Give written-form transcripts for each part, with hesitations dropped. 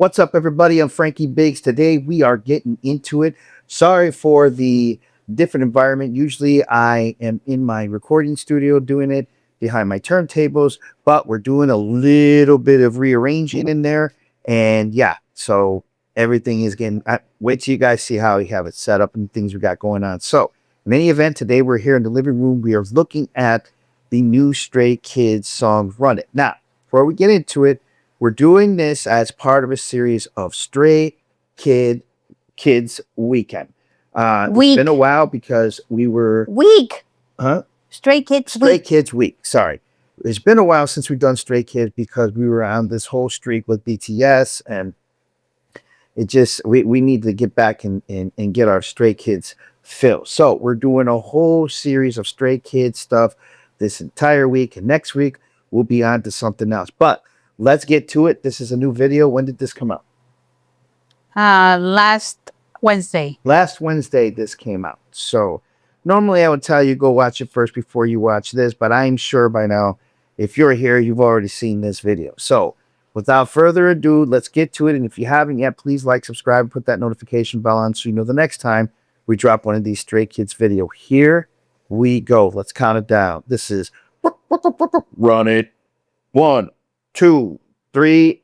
What's up, everybody? I'm Frankie Biggz. Today we are getting into it. Sorry for the different environment. Usually I am in my recording studio doing it behind my turntables, but we're doing a little bit of rearranging in there. And yeah, so everything is getting, wait till you guys see how we have it set up and things we got going on. So in any event, today we're here in the living room. We are looking at the new Stray Kids song, Run It. Now, before we get into it, we're doing this as part of a series of Stray Kids Weekend. It's been a while because we were... Week. Huh? Stray Kids Stray Week. Kids Week, sorry. It's been a while since we've done Stray Kids because we were on this whole streak with BTS, and it just, we need to get back and get our Stray Kids fill. So we're doing a whole series of Stray Kids stuff this entire week, and next week we'll be on to something else. But let's get to it. This is a new video. When did this come out? Last Wednesday. Last Wednesday this came out. So normally I would tell you go watch it first before you watch this, but I'm sure by now, if you're here, you've already seen this video. So without further ado, let's get to it. And if you haven't yet, please like, subscribe, put that notification bell on so you know the next time we drop one of these Stray Kids video. Here we go. Let's count it down. This is Run It. 1, 2, 3.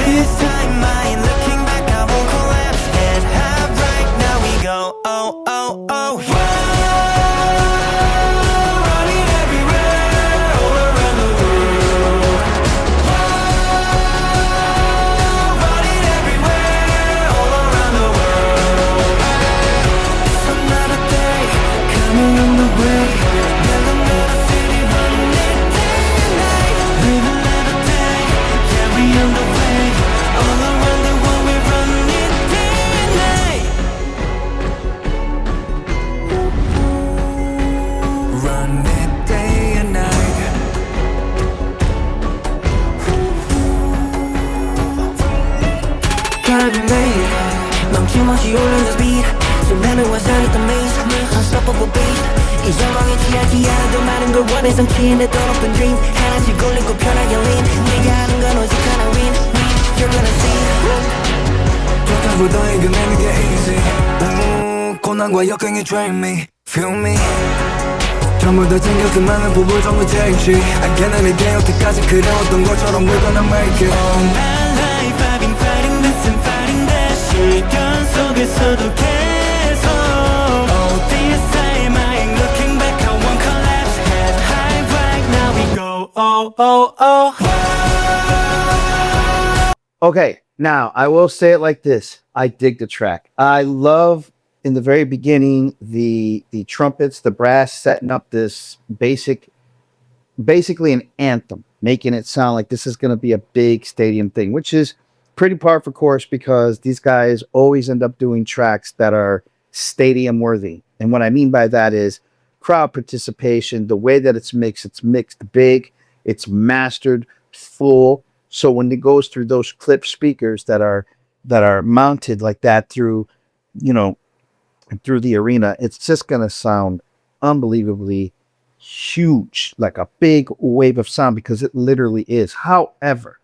This time I ain't looking back, I won't collapse. Head high right now we go. Oh, oh, oh. Running everywhere, all around the world. Running everywhere, all around the world. It's another day coming on the way. Never met a city running day and night. Live another day, yeah, we on the way. All around the world we run it day and night. Run it day and night. Driving me 멈춤없이 오르는 speed 순간을 완성했던 maze Unstoppable beat 이 상황에 취하지 않아도 많은 걸 원해 성취인데 더 높은 dream 하나씩 올리고 편하게 lean 네가 하는 건 오직 하나 win You're gonna see 조금보다 이겨내는 게 easy 고난과 역경이 drain me Feel me 전부 다 챙겨 그 많은 부분 전부 change 알게는 이게 여태까지 그래왔던 것처럼 we're gonna make it All my life I've been fighting this and fighting that 시간 속에서도 계속 All this time I ain't looking back I won't collapse Head high right now we go Oh, oh, oh Okay, now I will say it like this. I dig the track. I love in the very beginning the trumpets, the brass setting up this basically an anthem, making it sound like this is going to be a big stadium thing, which is pretty par for course because these guys always end up doing tracks that are stadium worthy. And what I mean by that is crowd participation, the way that it's mixed big, it's mastered full. So when it goes through those clip speakers that are mounted like that through, through the arena, it's just going to sound unbelievably huge, like a big wave of sound because it literally is. However,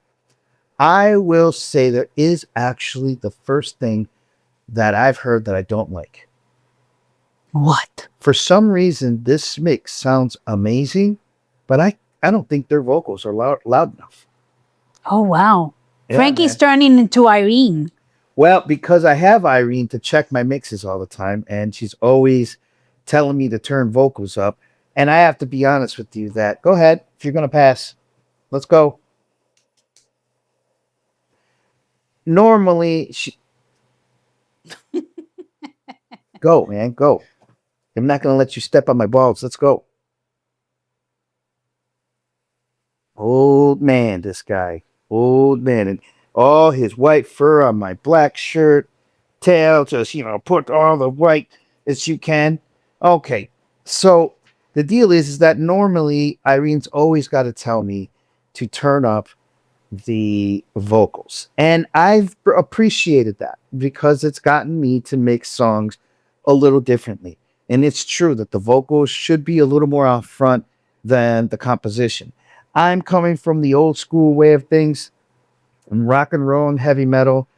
I will say there is actually the first thing that I've heard that I don't like. What? For some reason, this mix sounds amazing, but I don't think their vocals are loud enough. Oh, wow. Yeah, Frankie's man. turning into Irene. Well, because I have Irene to check my mixes all the time, and she's always telling me to turn vocals up. And I have to be honest with you that, go ahead, if you're going to pass, let's go. Normally, go, man, go. I'm not going to let you step on my balls. Let's go. Old man, this guy. Old man. And all his white fur on my black shirt. Tail, just, put all the white as you can. Okay. So the deal is that normally Irene's always got to tell me to turn up the vocals. And I've appreciated that because it's gotten me to make songs a little differently. And it's true that the vocals should be a little more out front than the composition. I'm coming from the old school way of things. In rock and roll and heavy metal,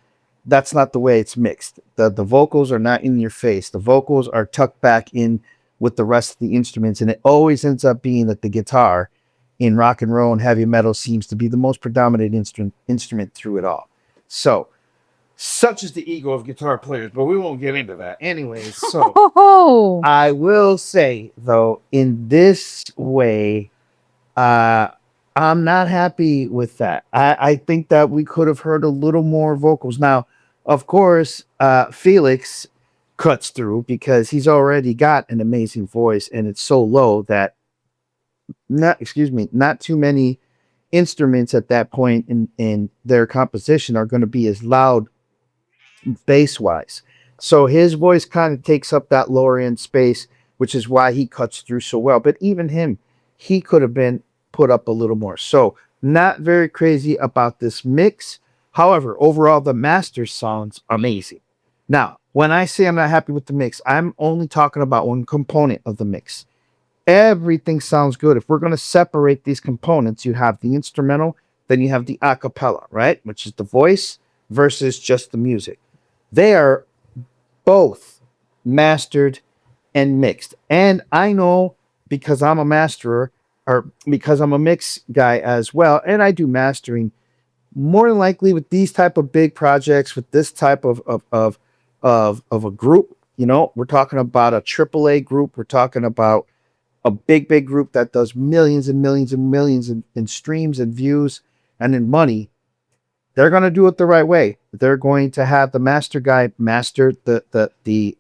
that's not the way it's mixed. The vocals are not in your face. The vocals are tucked back in with the rest of the instruments. And it always ends up being that the guitar in rock and roll and heavy metal seems to be the most predominant instrument through it all. So, such is the ego of guitar players, but we won't get into that. Anyways, so Oh, I will say, though, in this way, I'm not happy with that. I think that we could have heard a little more vocals. Now, of course, Felix cuts through because he's already got an amazing voice and it's so low that not too many instruments at that point in their composition are going to be as loud bass wise. So his voice kind of takes up that lower end space, which is why he cuts through so well. But even him, he could have been put up a little more. So not very crazy about this mix. However, overall, the master sounds amazing. Now, when I say I'm not happy with the mix, I'm only talking about one component of the mix. Everything sounds good. If we're going to separate these components, you have the instrumental, then you have the a cappella, right? Which is the voice versus just the music. They are both mastered and mixed. And I know because I'm a masterer or because I'm a mix guy as well, and I do mastering, more than likely with these type of big projects, with this type of a group, we're talking about a AAA group. We're talking about a big group that does millions and millions and millions in streams and views and in money. They're going to do it the right way. They're going to have the master guy master the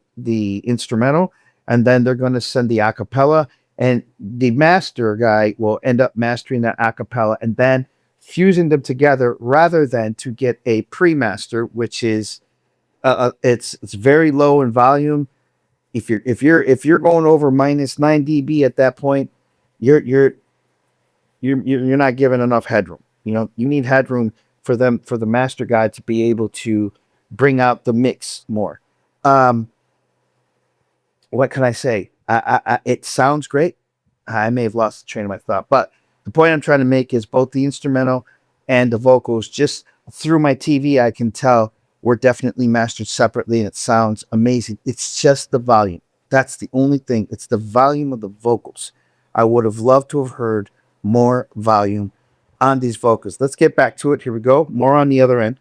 instrumental, and then they're going to send the a cappella, and the master guy will end up mastering that a cappella and then fusing them together rather than to get a pre-master, which is it's very low in volume. If you're going over minus 9 dB at that point, you're not given enough headroom. You need headroom for the master guy to be able to bring out the mix more. What can I say? It sounds great. I may have lost the train of my thought, but the point I'm trying to make is both the instrumental and the vocals, just through my TV, I can tell were definitely mastered separately, and it sounds amazing. It's just the volume. That's the only thing. It's the volume of the vocals. I would have loved to have heard more volume on these vocals. Let's get back to it. Here we go. More on the other end.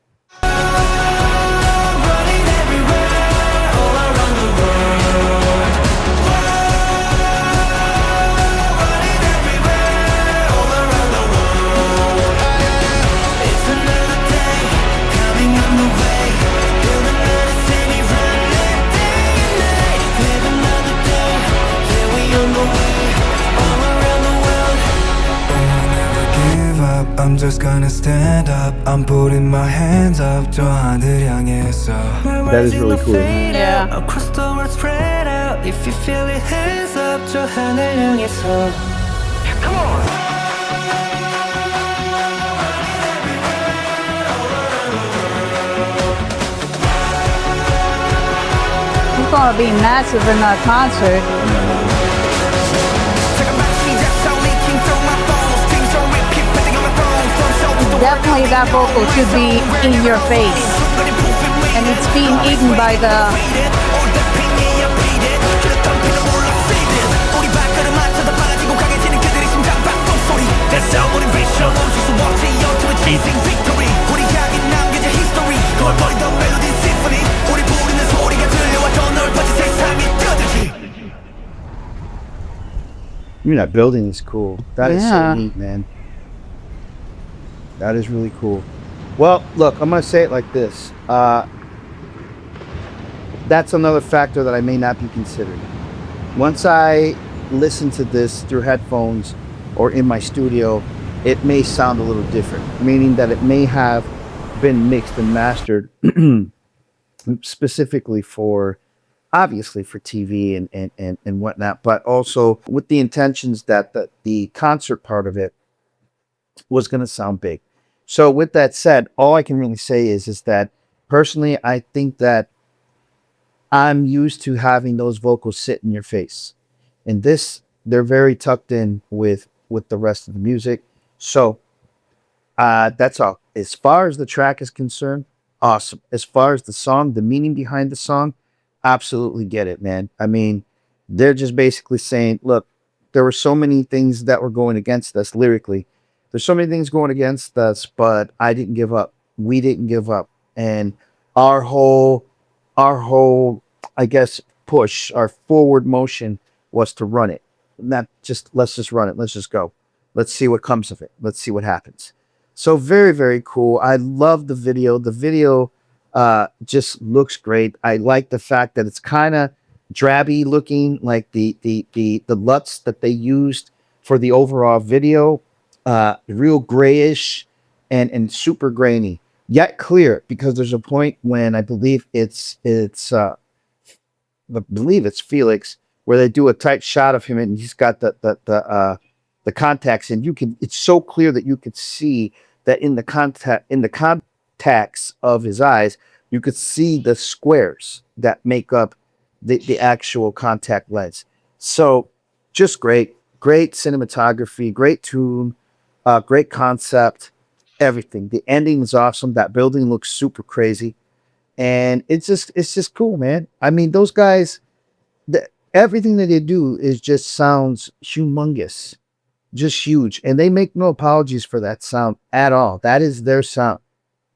I'm just gonna stand up. I'm putting my hands up. 저 하늘 향해서. That is really cool. yeah. Across the world spread out. If you feel it, hands up. 저 하늘 향해서. Come on. It's gonna be massive in that concert. Definitely that vocal should be in your face. And it's being eaten by the... That building is cool. That is Yeah. so neat, man. That is really cool. Well, look, I'm going to say it like this. That's another factor that I may not be considering. Once I listen to this through headphones or in my studio, it may sound a little different, meaning that it may have been mixed and mastered specifically for, obviously for TV and whatnot, but also with the intentions that the concert part of it was going to sound big. So with that said, all I can really say is that personally, I think that I'm used to having those vocals sit in your face. And this, they're very tucked in with the rest of the music. So that's all. As far as the track is concerned, awesome. As far as the song, the meaning behind the song, absolutely get it, man. I mean, they're just basically saying, look, there were so many things that were going against us lyrically. There's so many things going against us, but I didn't give up. We didn't give up. And our whole, I guess, push, our forward motion was to run it. Not just, let's just run it. Let's just go. Let's see what comes of it. Let's see what happens. So very, very cool. I love the video. The video just looks great. I like the fact that it's kind of drabby looking, like the LUTs that they used for the overall video, real grayish and super grainy, yet clear, because there's a point when I believe it's Felix, where they do a tight shot of him and he's got the contacts, and it's so clear that you could see that in the contacts of his eyes, you could see the squares that make up the actual contact lens. So just great cinematography, great tune, great concept, everything. The ending is awesome. That building looks super crazy. And it's just cool, man. I mean, those guys, everything that they do is just sounds humongous, just huge. And they make no apologies for that sound at all. That is their sound.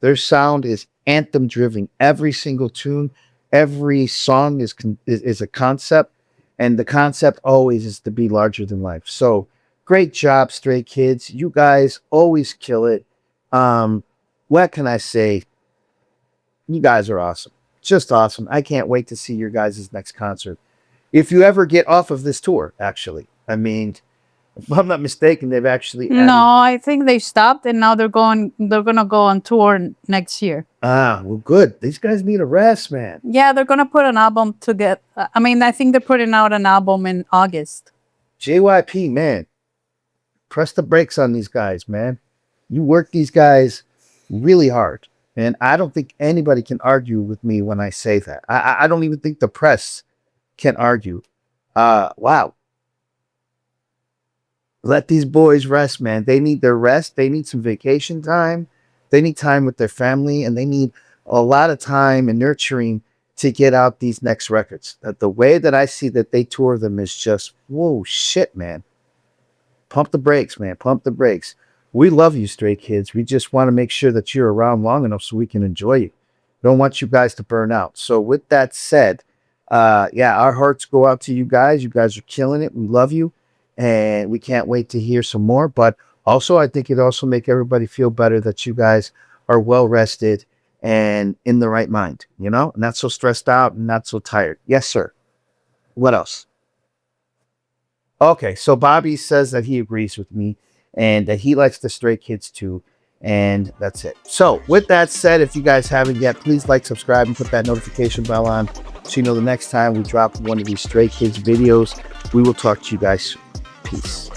Their sound is anthem driven. Every single tune, every song is a concept, and the concept always is to be larger than life. So great job, Stray Kids. You guys always kill it. What can I say? You guys are awesome. Just awesome. I can't wait to see your guys' next concert. If you ever get off of this tour, actually. I mean, if I'm not mistaken, they've actually added... No, I think they stopped and now they're gonna go on tour next year. Ah, well, good. These guys need a rest, man. Yeah, they're gonna put an album together. I mean, I think they're putting out an album in August. JYP, man. Press the brakes on these guys, man. You work these guys really hard. And I don't think anybody can argue with me when I say that. I don't even think the press can argue. Wow. Let these boys rest, man. They need their rest. They need some vacation time. They need time with their family, and they need a lot of time and nurturing to get out these next records. The way that I see that they tour them is just, whoa, shit, man. Pump the brakes, man. Pump the brakes. We love you, Stray Kids. We just want to make sure that you're around long enough so we can enjoy you. Don't want you guys to burn out. So with that said, yeah, our hearts go out to you guys. You guys are killing it. We love you. And we can't wait to hear some more. But also, I think it also make everybody feel better that you guys are well rested and in the right mind, you know, not so stressed out and not so tired. Yes, sir. What else? Okay, so Bobby says that he agrees with me and that he likes the Stray Kids too. And that's it. So with that said, if you guys haven't yet, please like, subscribe, and put that notification bell on so you know the next time we drop one of these Stray Kids videos. We will talk to you guys soon. Peace.